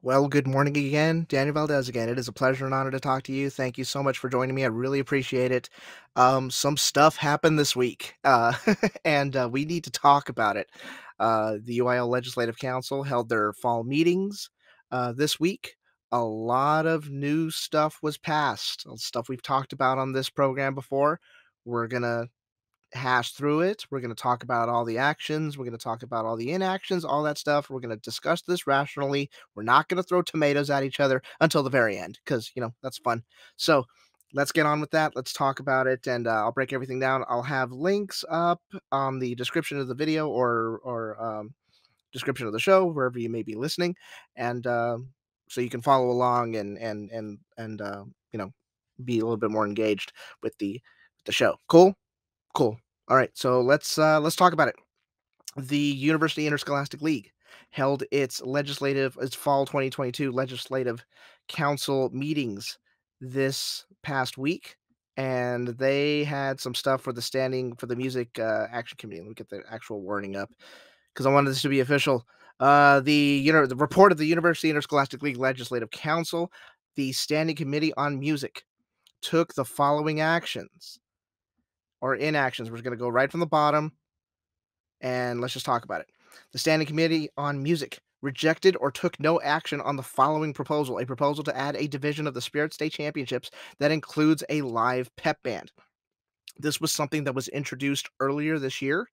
Well, good morning again. Daniel Valdez again. It is a pleasure and honor to talk to you. Thank you so much for joining me. I really appreciate it. Some stuff happened this week, and we need to talk about it. The UIL Legislative Council held their fall meetings this week. A lot of new stuff was passed, stuff we've talked about on this program before. We're going to hash through it. We're going to talk about all the actions. We're going to talk about all the inactions, all that stuff. We're going to discuss this rationally. We're not going to throw tomatoes at each other until the very end because, that's fun. So let's get on with that. Let's talk about it. And I'll break everything down. I'll have links up on the description of the video or description of the show, wherever you may be listening. And so you can follow along and be a little bit more engaged with the show. Cool. Cool. All right, so let's talk about it. The University Interscholastic League held its fall 2022 legislative council meetings this past week, and they had some stuff for the music action committee. Let me get the actual wording up because I wanted this to be official. The report of the University Interscholastic League Legislative Council, the Standing Committee on Music took the following actions or inactions. We're going to go right from the bottom and let's just talk about it. The Standing Committee on Music rejected or took no action on the following proposal: a proposal to add a division of the Spirit State Championships that includes a live pep band. This was something that was introduced earlier this year.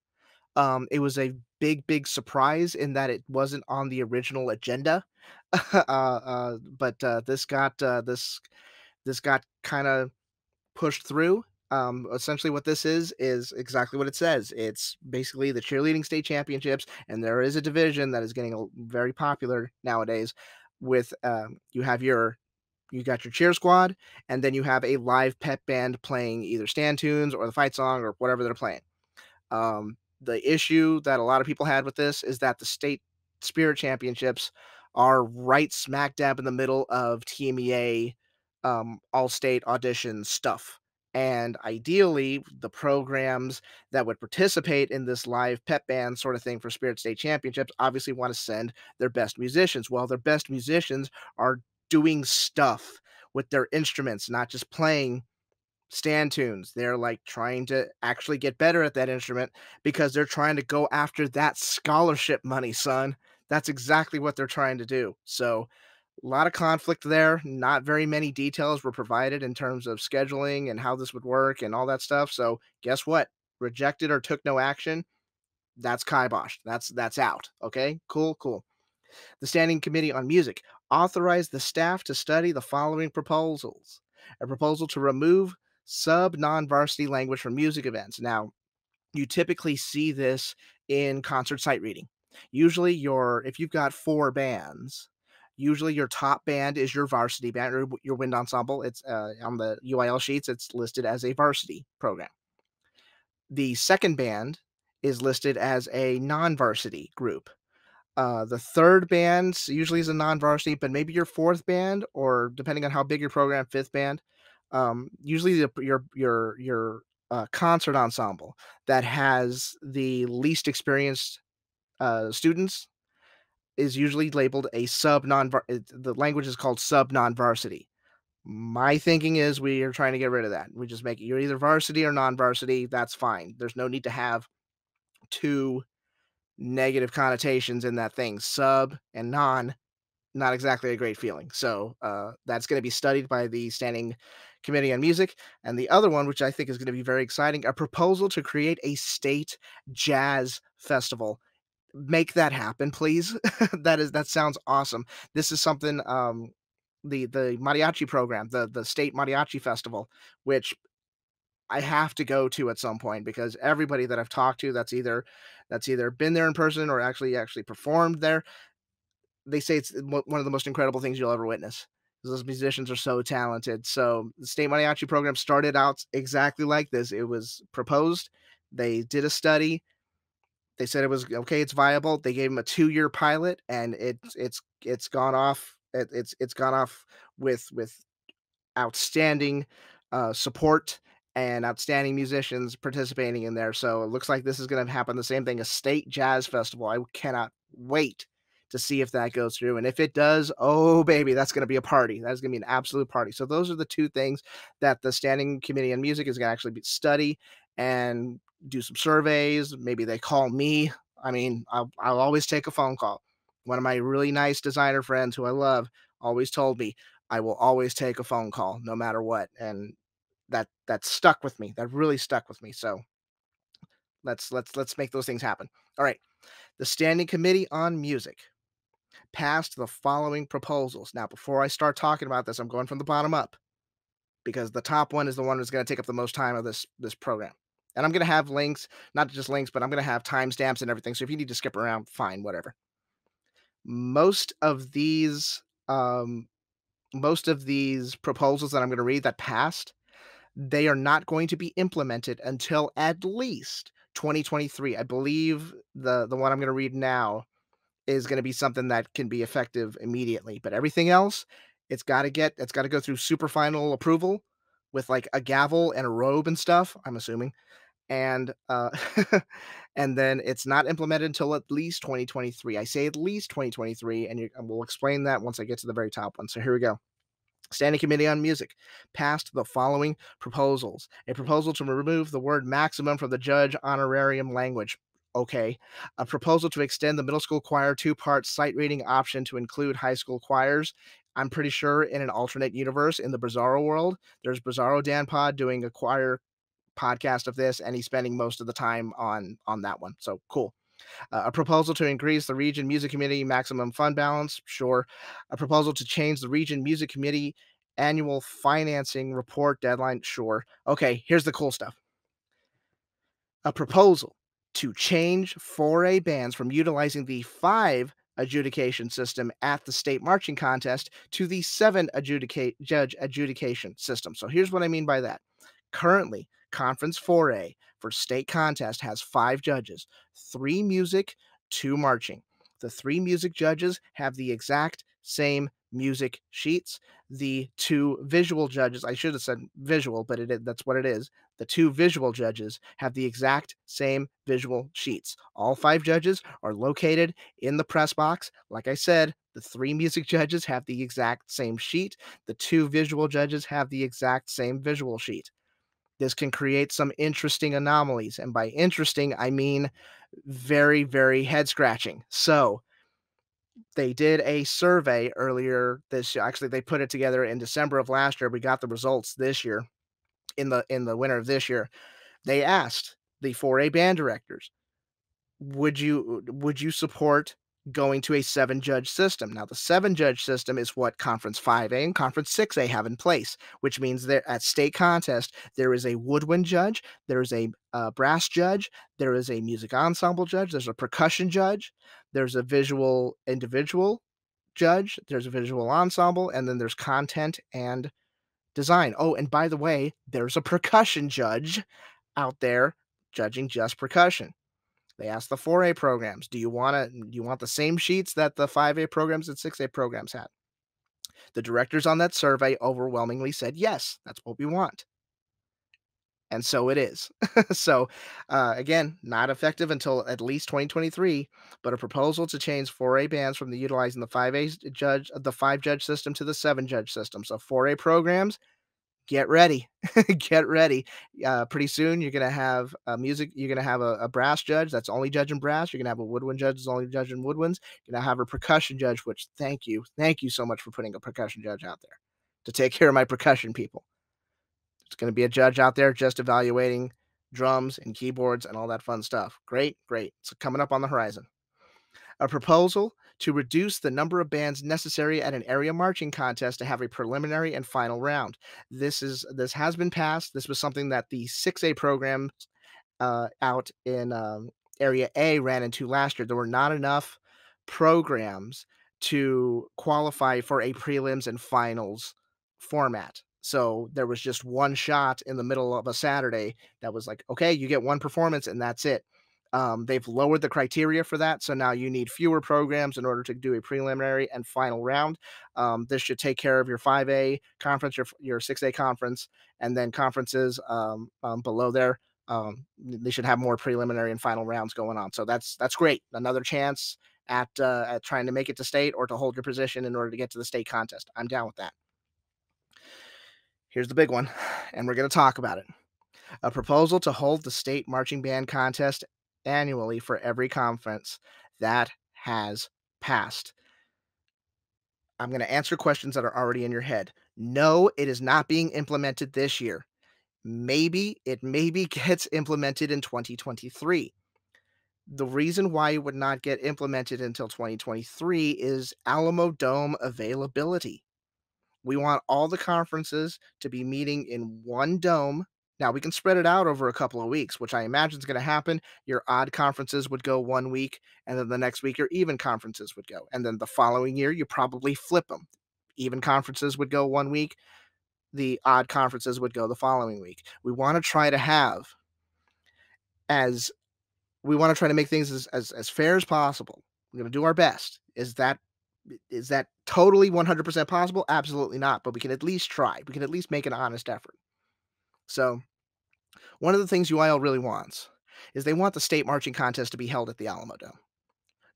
It was a big surprise in that it wasn't on the original agenda, but this got kind of pushed through. Essentially, what this is exactly what it says. It's basically the cheerleading state championships, and there is a division that is getting very popular nowadays. With you got your cheer squad, and then you have a live pep band playing either stand tunes or the fight song or whatever they're playing. The issue that a lot of people had with this is that the state spirit championships are right smack dab in the middle of TMEA all state audition stuff. And ideally, the programs that would participate in this live pep band sort of thing for Spirit State Championships obviously want to send their best musicians. Well, their best musicians are doing stuff with their instruments, not just playing stand tunes. They're like trying to actually get better at that instrument because they're trying to go after that scholarship money, son. That's exactly what they're trying to do. So, a lot of conflict there. Not very many details were provided in terms of scheduling and how this would work and all that stuff. So, guess what? Rejected or took no action. That's kibosh. That's out. Okay? Cool, cool. The Standing Committee on Music authorized the staff to study the following proposals: a proposal to remove sub non varsity language from music events. Now, you typically see this in concert sight reading. Usually, if you've got four bands, usually your top band is your varsity band or your wind ensemble. It's on the UIL sheets, it's listed as a varsity program. The second band is listed as a non varsity group. The third band usually is a non-varsity, but maybe your fourth band, or depending on how big your program, fifth band, usually your concert ensemble that has the least experienced students is usually labeled a sub non. The language is called sub non-varsity. My thinking is we are trying to get rid of that. We just make it you're either varsity or non-varsity. That's fine. There's no need to have two negative connotations in that thing. Sub and non, not exactly a great feeling. So that's going to be studied by the Standing Committee on Music. And the other one, which I think is going to be very exciting, a proposal to create a state jazz festival. Make that happen, please. That sounds awesome. This is something the mariachi program, the state mariachi festival, which I have to go to at some point because everybody that I've talked to that's either been there in person or actually performed there, they say it's one of the most incredible things you'll ever witness. Those musicians are so talented. So the state mariachi program started out exactly like this. It was proposed. They did a study. They said it was okay. It's viable. They gave them a 2-year pilot, and it's gone off. It's gone off with outstanding support and outstanding musicians participating in there. So it looks like this is going to happen. The same thing, a state jazz festival. I cannot wait to see if that goes through. And if it does, oh baby, that's going to be a party. That's going to be an absolute party. So those are the two things that the Standing Committee on Music is going to actually study and do some surveys. Maybe they call me. I mean, I'll always take a phone call. One of my really nice designer friends who I love always told me, I will always take a phone call no matter what. And that stuck with me. That really stuck with me. So let's make those things happen. All right. The Standing Committee on Music passed the following proposals. Now, before I start talking about this, I'm going from the bottom up because the top one is the one that's going to take up the most time of this program. And I'm going to have links, not just links, but I'm going to have timestamps and everything. So if you need to skip around, fine, whatever. Most of these um, most of these proposals that I'm going to read that passed, they are not going to be implemented until at least 2023. I believe the one I'm going to read now is going to be something that can be effective immediately. But everything else, it's got to go through super final approval with like a gavel and a robe and stuff. I'm assuming, and and then it's not implemented until at least 2023. I say at least 2023, and we'll explain that once I get to the very top one. So here we go. Standing Committee on Music passed the following proposals. A proposal to remove the word maximum from the judge honorarium language. Okay. A proposal to extend the middle school choir two-part sight reading option to include high school choirs. I'm pretty sure in an alternate universe in the Bizarro world, there's Bizarro Dan Pod doing a choir podcast of this, and he's spending most of the time on that one. So cool. A proposal to increase the region music committee maximum fund balance, sure. A proposal to change the region music committee annual financing report deadline, sure. Okay, here's the cool stuff. A proposal to change 4A bands from utilizing the 5 adjudication system at the state marching contest to the 7 judge adjudication system. So here's what I mean by that. Currently, Conference 4A for state contest has 5 judges, 3 music, 2 marching. The 3 music judges have the exact same music sheets. The 2 visual judges, I should have said visual, but that's what it is. The 2 visual judges have the exact same visual sheets. All 5 judges are located in the press box. Like I said, the 3 music judges have the exact same sheet. The 2 visual judges have the exact same visual sheet. This can create some interesting anomalies. And by interesting, I mean very, very head scratching. So they did a survey earlier this year. Actually, they put it together in December of last year. We got the results this year in the winter of this year. They asked the 4A band directors, would you support going to a 7-judge system? Now, the 7-judge system is what Conference 5A and Conference 6A have in place, which means that at state contest, there is a woodwind judge, there is a brass judge, there is a music ensemble judge, there's a percussion judge, there's a visual individual judge, there's a visual ensemble, and then there's content and design. Oh, and by the way, there's a percussion judge out there judging just percussion. They asked the 4A programs, do you want the same sheets that the 5A programs and 6A programs had? The directors on that survey overwhelmingly said, yes, that's what we want. And so it is. So, again, not effective until at least 2023, but a proposal to change 4A bands from utilizing the 5-judge system to the 7-judge system. So 4A programs, get ready. Get ready. Pretty soon, you're gonna have you're gonna have a brass judge that's only judging brass. You're gonna have a woodwind judge that's only judging woodwinds. You're gonna have a percussion judge, which thank you so much for putting a percussion judge out there to take care of my percussion people. It's gonna be a judge out there just evaluating drums and keyboards and all that fun stuff. Great, great. It's coming up on the horizon. A proposal to reduce the number of bands necessary at an area marching contest to have a preliminary and final round. This has been passed. This was something that the 6A program out in Area A ran into last year. There were not enough programs to qualify for a prelims and finals format. So there was just one shot in the middle of a Saturday that was like, okay, you get one performance and that's it. They've lowered the criteria for that, so now you need fewer programs in order to do a preliminary and final round. This should take care of your 5A conference, your 6A conference, and then conferences below there. They should have more preliminary and final rounds going on. So that's great. Another chance at trying to make it to state or to hold your position in order to get to the state contest. I'm down with that. Here's the big one, and we're going to talk about it. A proposal to hold the state marching band contest annually for every conference that has passed. I'm going to answer questions that are already in your head. No, it is not being implemented this year. Maybe gets implemented in 2023. The reason why it would not get implemented until 2023 is Alamo Dome availability. We want all the conferences to be meeting in one dome. Now we can spread it out over a couple of weeks, which I imagine is going to happen. Your odd conferences would go 1 week, and then the next week your even conferences would go. And then the following year, you probably flip them. Even conferences would go 1 week, the odd conferences would go the following week. We want to try to have as we want to try to make things as fair as possible. We're going to do our best. Is that totally 100% possible? Absolutely not, but we can at least try. We can at least make an honest effort. So, one of the things UIL really wants is they want the state marching contest to be held at the Alamo Dome.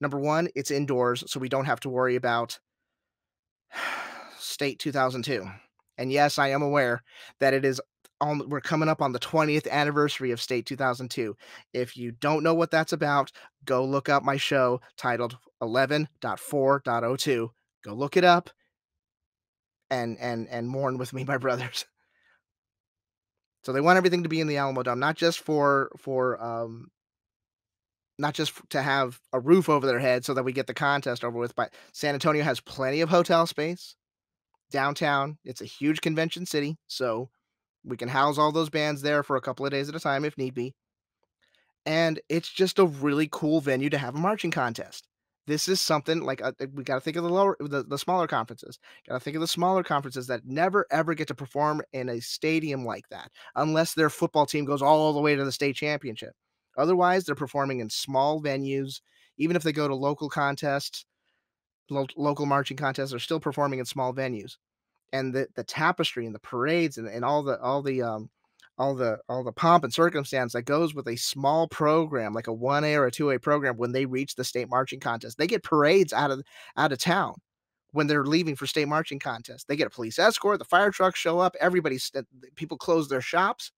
Number one, it's indoors, so we don't have to worry about State 2002. And yes, I am aware that we're coming up on the 20th anniversary of State 2002. If you don't know what that's about, go look up my show titled 11.4.02. Go look it up and mourn with me, my brothers. So they want everything to be in the Alamo Dome, not just to have a roof over their head so that we get the contest over with, but San Antonio has plenty of hotel space downtown. It's a huge convention city, so we can house all those bands there for a couple of days at a time if need be. And it's just a really cool venue to have a marching contest. This is something like we got to think of the smaller conferences. Got to think of the smaller conferences that never ever get to perform in a stadium like that, unless their football team goes all the way to the state championship. Otherwise, they're performing in small venues. Even if they go to local contests, local marching contests, they're still performing in small venues. And the tapestry and the parades and all the pomp and circumstance that goes with a small program like a 1A or a 2A program when they reach the state marching contest. They get parades out of town when they're leaving for state marching contest. They get a police escort, the fire trucks show up, people close their shops.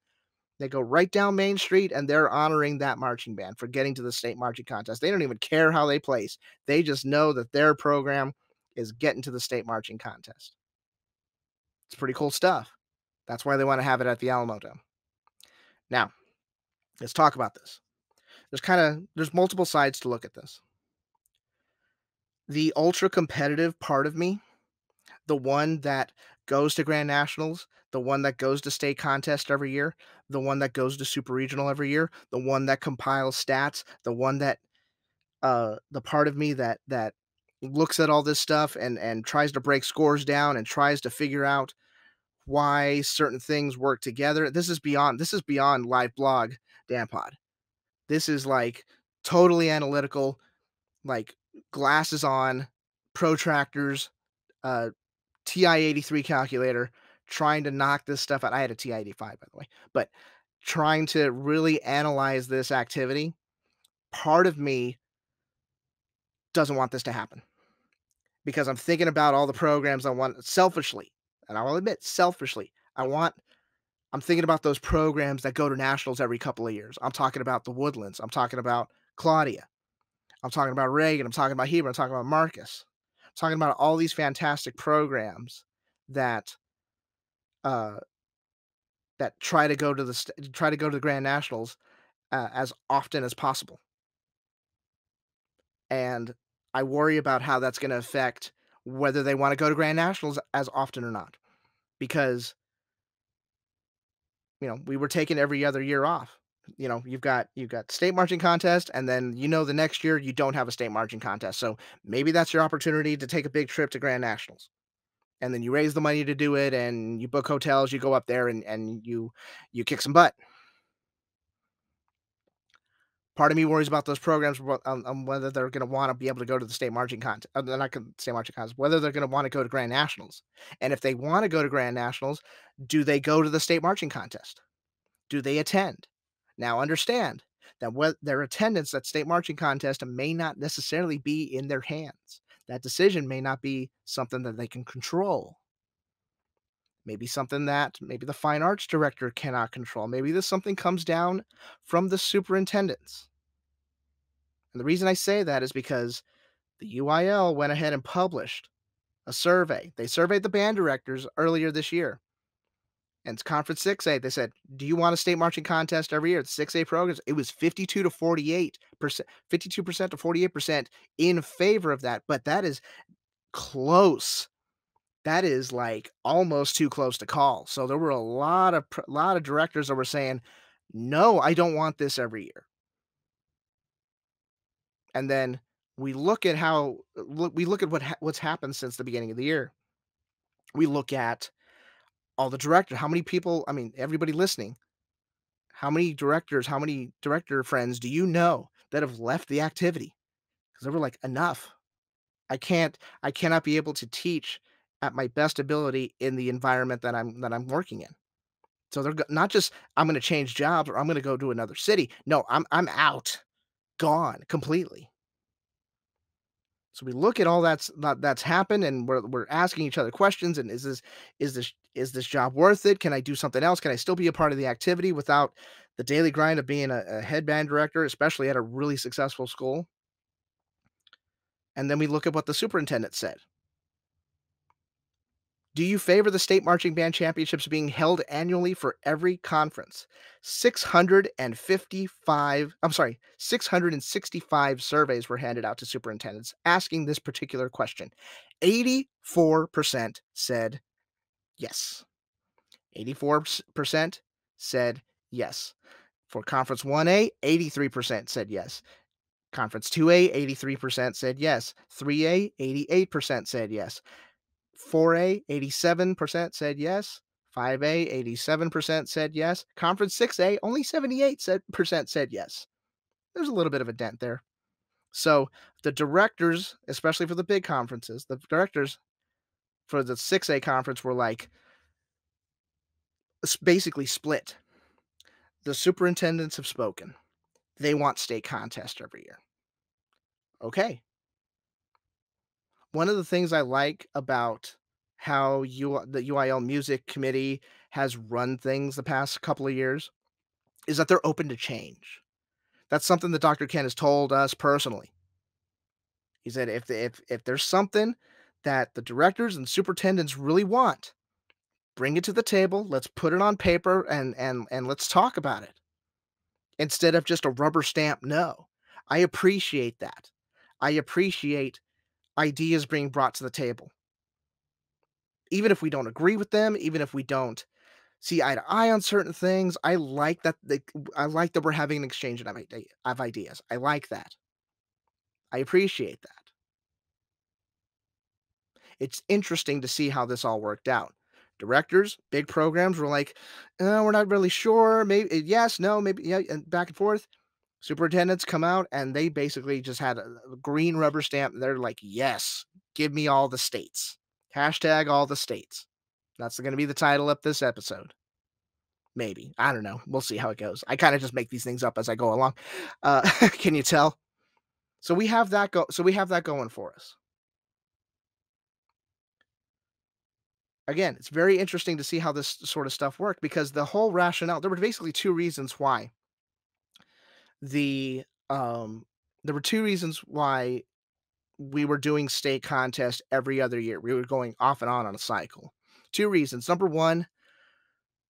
They go right down Main Street and they're honoring that marching band for getting to the state marching contest. They don't even care how they place. They just know that their program is getting to the state marching contest. It's pretty cool stuff. That's why they want to have it at the Alamo Dome. Now, let's talk about this. There's multiple sides to look at this. The ultra competitive part of me, the one that goes to Grand Nationals, the one that goes to state contest every year, the one that goes to super regional every year, the one that compiles stats, the one that the part of me that looks at all this stuff and tries to break scores down and tries to figure out why certain things work together. This is beyond live blog Dan Pod. This is like totally analytical, like glasses on, protractors, TI-83 calculator, trying to knock this stuff out. I had a TI-85, by the way, but trying to really analyze this activity. Part of me doesn't want this to happen because I'm thinking about all the programs I want selfishly, and I will admit selfishly, I'm thinking about those programs that go to nationals every couple of years. I'm talking about the Woodlands. I'm talking about Claudia. I'm talking about Reagan. I'm talking about Heber. I'm talking about Marcus. I'm talking about all these fantastic programs that uh, that try to go to the Grand Nationals as often as possible. And I worry about how that's going to affect whether they want to go to Grand Nationals as often or not, because we were taking every other year off. You've got state marching contest, and then the next year you don't have a state marching contest. So maybe that's your opportunity to take a big trip to Grand Nationals. And then you raise the money to do it and you book hotels, you go up there and you kick some butt. Part of me worries about those programs on whether they're going to want to be able to go to the state marching contest. They're not going to state marching contest, whether they're going to want to go to Grand Nationals. And if they want to go to Grand Nationals, do they go to the state marching contest? Do they attend? Now understand, that what their attendance at state marching contest may not necessarily be in their hands. That decision may not be something that they can control. Maybe something that maybe the fine arts director cannot control. Maybe this something comes down from the superintendents. And the reason I say that is because the UIL went ahead and published a survey. They surveyed the band directors earlier this year. And it's Conference 6A. They said, "Do you want a state marching contest every year?" The 6A programs, it was 52 to 48%, 52% to 48% in favor of that. But that is close. That is like almost too close to call. So there were a lot of directors that were saying, "No, I don't want this every year." And then we look at we look at what's happened since the beginning of the year. We look at all the directors. How many people? I mean, everybody listening. How many director friends do you know that have left the activity because they were like, enough. I cannot be able to teach at my best ability in the environment that I'm working in. So not just I'm going to change jobs or I'm going to go to another city. No, I'm out, gone completely. So we look at all that's happened, and we're asking each other questions. And is this job worth it? Can I do something else? Can I still be a part of the activity without the daily grind of being a headband director, especially at a really successful school? And then we look at what the superintendent said. Do you favor the state marching band championships being held annually for every conference? 665 surveys were handed out to superintendents asking this particular question. 84% said yes. 84% said yes. For Conference 1A, 83% said yes. Conference 2A, 83% said yes. 3A, 88% said yes. 4A, 87% said yes. 5A, 87% said yes. Conference 6A, only 78% said yes. There's a little bit of a dent there. So the directors, especially for the big conferences, the directors for the 6A conference were like basically split. The superintendents have spoken. They want state contest every year. Okay. One of the things I like about how the UIL Music Committee has run things the past couple of years is that they're open to change. That's something that Dr. Ken has told us personally. He said if there's something that the directors and superintendents really want, bring it to the table. Let's put it on paper and let's talk about it instead of just a rubber stamp no. I appreciate that. I appreciate ideas being brought to the table. Even if we don't agree with them, even if we don't see eye to eye on certain things, I like that we're having an exchange of ideas. I like that. I appreciate that. It's interesting to see how this all worked out. Directors, big programs were like, we're not really sure. Maybe yes, no, maybe yeah, and back and forth. Superintendents come out and they basically just had a green rubber stamp. They're like, yes, give me all the states. Hashtag all the states. That's going to be the title of this episode. Maybe. I don't know. We'll see how it goes. I kind of just make these things up as I go along. Can you tell? So we have that going for us. Again, it's very interesting to see how this sort of stuff worked because the whole rationale, there were basically two reasons why the there were two reasons why we were doing state contest every other year. We were going off and on a cycle. Two reasons. Number one,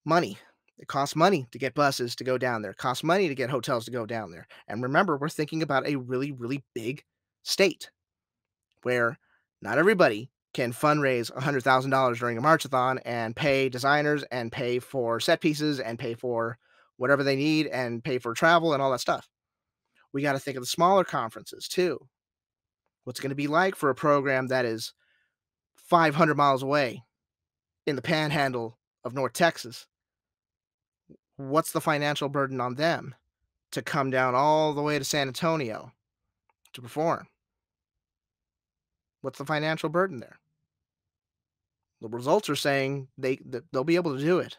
money. It costs money to get buses to go down there. It costs money to get hotels to go down there. And remember, we're thinking about a really, really big state where not everybody can fundraise $100,000 during a marchathon and pay designers and pay for set pieces and pay for whatever they need and pay for travel and all that stuff. We got to think of the smaller conferences too. What's going to be like for a program that is 500 miles away in the panhandle of North Texas? What's the financial burden on them to come down all the way to San Antonio to perform? What's the financial burden there? The results are saying they'll be able to do it.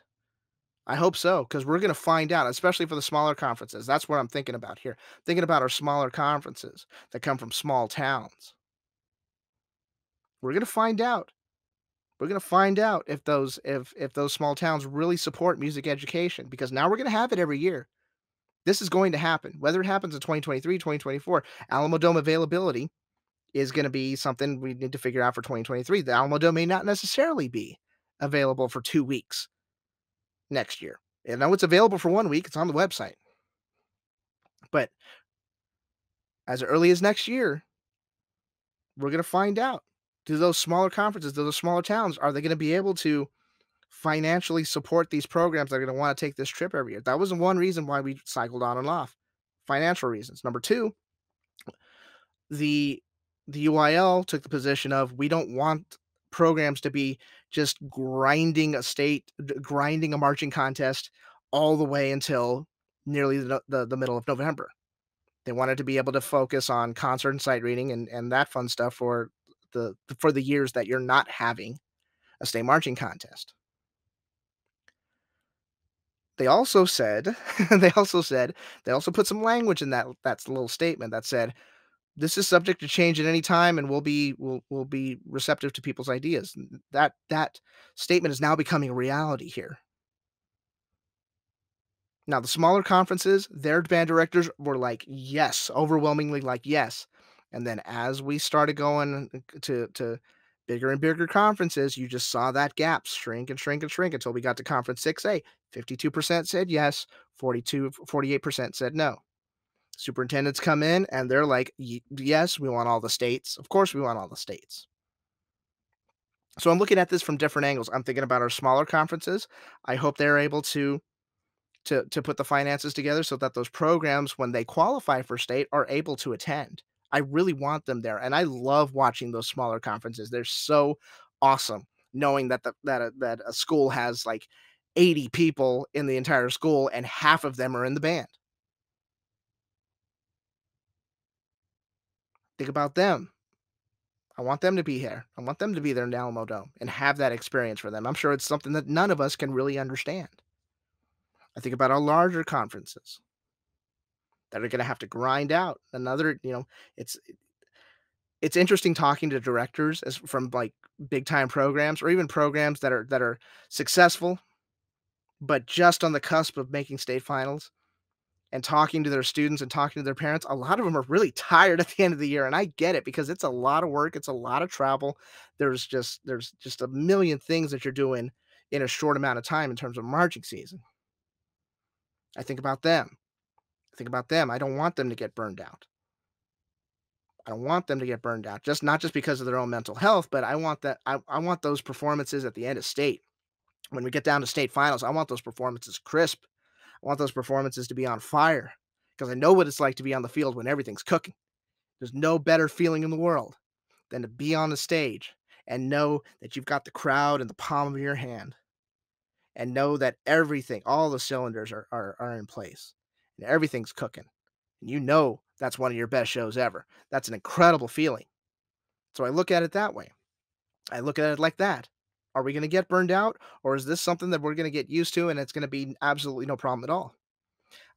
I hope so, because we're gonna find out, especially for the smaller conferences. That's what I'm thinking about here. Thinking about our smaller conferences that come from small towns. We're gonna find out. We're gonna find out if those small towns really support music education, because now we're gonna have it every year. This is going to happen. Whether it happens in 2023, 2024, Alamo Dome availability is gonna be something we need to figure out for 2023. The Alamo Dome may not necessarily be available for 2 weeks next year. I know it's available for 1 week, it's on the website, but as early as next year, we're gonna find out. Do those smaller conferences, do those smaller towns, are they gonna be able to financially support these programs that are gonna wanna take this trip every year? That was one reason why we cycled on and off, financial reasons. Number 2, the UIL took the position of, we don't want programs to be just grinding a marching contest all the way until nearly the middle of November. They wanted to be able to focus on concert and sight reading and that fun stuff for the years that you're not having a state marching contest. They also said they also put some language in that little statement that said, this is subject to change at any time, and we'll be receptive to people's ideas. That statement is now becoming a reality here. Now, the smaller conferences, their band directors were like, yes, overwhelmingly like, yes. And then as we started going to bigger and bigger conferences, you just saw that gap shrink and shrink and shrink until we got to conference 6A. 52% said yes, 48% said no. Superintendents come in and they're like, yes, we want all the states. Of course, we want all the states. So I'm looking at this from different angles. I'm thinking about our smaller conferences. I hope they're able to put the finances together so that those programs, when they qualify for state, are able to attend. I really want them there, and I love watching those smaller conferences. They're so awesome, knowing that that a school has like 80 people in the entire school, and half of them are in the band. Think about them. I want them to be here. I want them to be there in the Alamo Dome and have that experience for them. I'm sure it's something that none of us can really understand. I think about our larger conferences that are going to have to grind out another. It's it's interesting talking to directors as from like big time programs or even programs that are successful but just on the cusp of making state finals, and talking to their students and talking to their parents. A lot of them are really tired at the end of the year, and I get it because it's a lot of work, it's a lot of travel. There's just a million things that you're doing in a short amount of time in terms of marching season. I think about them. I think about them. I don't want them to get burned out. I don't want them to get burned out, just not just because of their own mental health, but I want those performances at the end of state. When we get down to state finals, I want those performances crisp. I want those performances to be on fire because I know what it's like to be on the field when everything's cooking. There's no better feeling in the world than to be on the stage and know that you've got the crowd in the palm of your hand, and know that everything, all the cylinders are in place and everything's cooking. And you know that's one of your best shows ever. That's an incredible feeling. So I look at it that way. I look at it like that. Are we going to get burned out, or is this something that we're going to get used to and it's going to be absolutely no problem at all?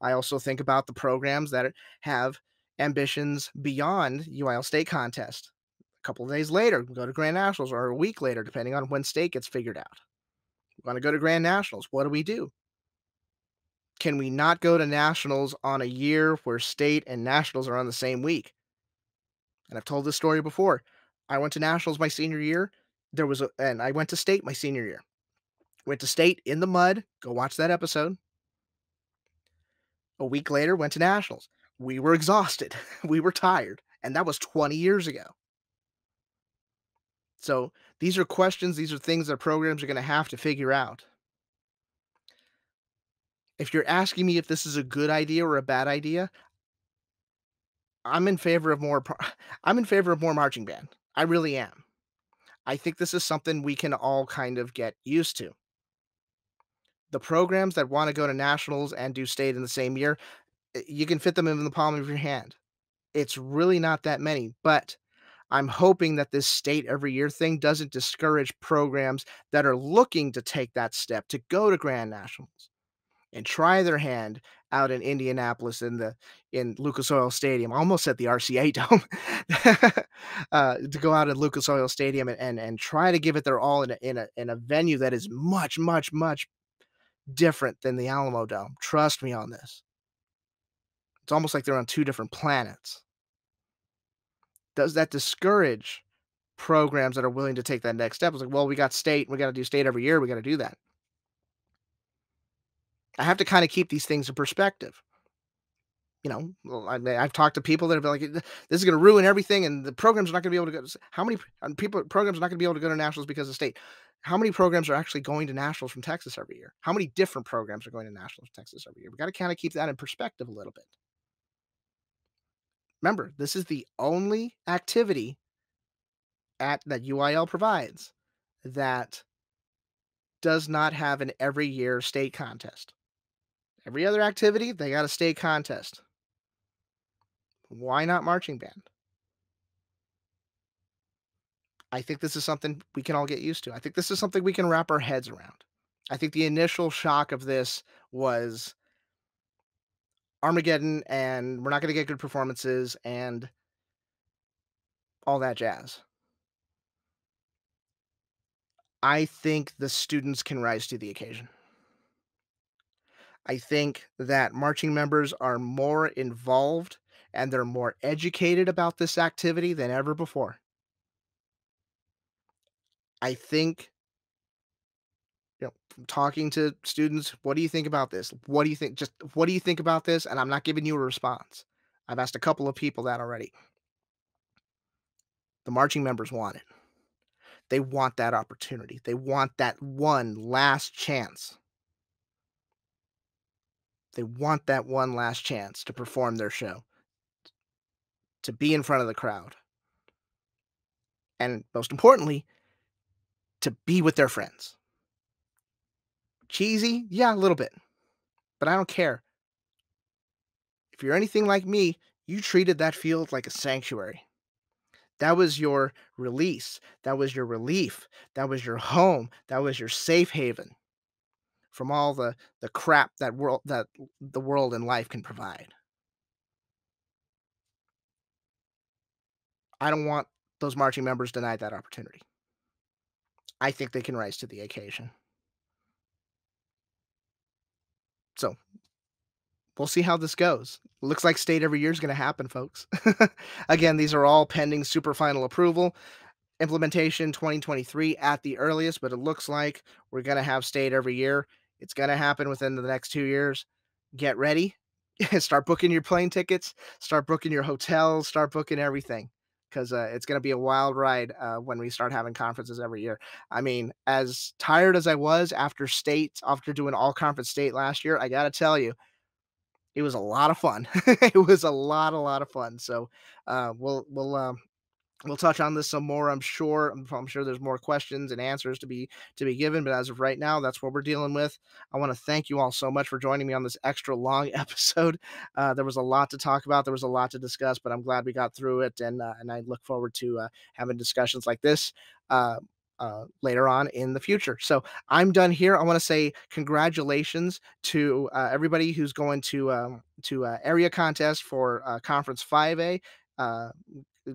I also think about the programs that have ambitions beyond UIL state contest. A couple of days later, we go to Grand Nationals, or a week later, depending on when state gets figured out. We want to go to Grand Nationals. What do we do? Can we not go to nationals on a year where state and nationals are on the same week? And I've told this story before. I went to nationals my senior year. And I went to state my senior year. Went to state in the mud. Go watch that episode. A week later, went to nationals. We were exhausted. We were tired. And that was 20 years ago. So these are questions, these are things that programs are going to have to figure out. If you're asking me if this is a good idea or a bad idea, I'm in favor of more I'm in favor of more marching band. I really am. I think this is something we can all kind of get used to. The programs that want to go to nationals and do state in the same year, you can fit them in the palm of your hand. It's really not that many, but I'm hoping that this state every year thing doesn't discourage programs that are looking to take that step to go to Grand Nationals. and try their hand out in Indianapolis in Lucas Oil Stadium. I almost said the RCA Dome. To go out in Lucas Oil Stadium and try to give it their all in a venue that is much, much, much different than the Alamo Dome. Trust me on this. It's almost like they're on two different planets. Does that discourage programs that are willing to take that next step? It's like, well, we got state, we got to do state every year, we got to do that. I have to kind of keep these things in perspective. Well, I've talked to people that have been like, This is going to ruin everything, and the programs are not going to be able to go." How many people programs are not going to be able to go to nationals because of state? How many programs are actually going to nationals from Texas every year? How many different programs are going to nationals from Texas every year? We got to kind of keep that in perspective a little bit. Remember, this is the only activity at that UIL provides that does not have an every year state contest. Every other activity, they got a state contest. Why not marching band? I think this is something we can all get used to. I think this is something we can wrap our heads around. I think the initial shock of this was Armageddon, and we're not going to get good performances and all that jazz. I think the students can rise to the occasion. I think that marching members are more involved and they're more educated about this activity than ever before. I think, from talking to students, what do you think about this? What do you think? Just what do you think about this? And I'm not giving you a response. I've asked a couple of people that already. The marching members want it. They want that opportunity. They want that one last chance. They want that one last chance to perform their show, to be in front of the crowd, and most importantly, to be with their friends. Cheesy? Yeah, a little bit, but I don't care. If you're anything like me, you treated that field like a sanctuary. That was your release. That was your relief. That was your home. That was your safe haven from all the crap that the world and life can provide. I don't want those marching members denied that opportunity. I think they can rise to the occasion. So we'll see how this goes. Looks like state every year is going to happen, folks. Again, these are all pending super final approval. Implementation 2023 at the earliest, but it looks like we're going to have state every year. It's going to happen within the next 2 years. Get ready. Start booking your plane tickets, start booking your hotels, start booking everything because it's going to be a wild ride when we start having conferences every year. I mean, as tired as I was after doing all conference state last year, I got to tell you, it was a lot of fun. It was a lot of fun. So we'll touch on this some more. I'm sure there's more questions and answers to be given, but as of right now, that's what we're dealing with. I want to thank you all so much for joining me on this extra long episode. There was a lot to talk about. There was a lot to discuss, but I'm glad we got through it, and I look forward to having discussions like this. Later on in the future. So I'm done here. I want to say congratulations to everybody who's going to area contest for Conference 5A. Uh,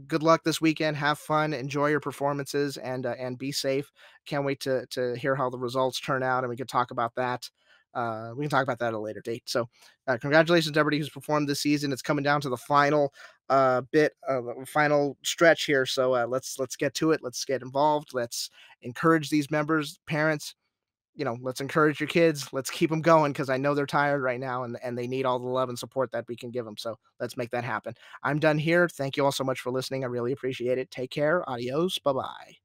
Good luck this weekend. Have fun. Enjoy your performances and be safe. Can't wait to hear how the results turn out, and we can talk about that. We can talk about that at a later date. So, congratulations to everybody who's performed this season. It's coming down to the final final stretch here. So let's get to it. Let's get involved. Let's encourage these members, parents. Let's encourage your kids. Let's keep them going because I know they're tired right now and they need all the love and support that we can give them. So let's make that happen. I'm done here. Thank you all so much for listening. I really appreciate it. Take care. Adios. Bye bye.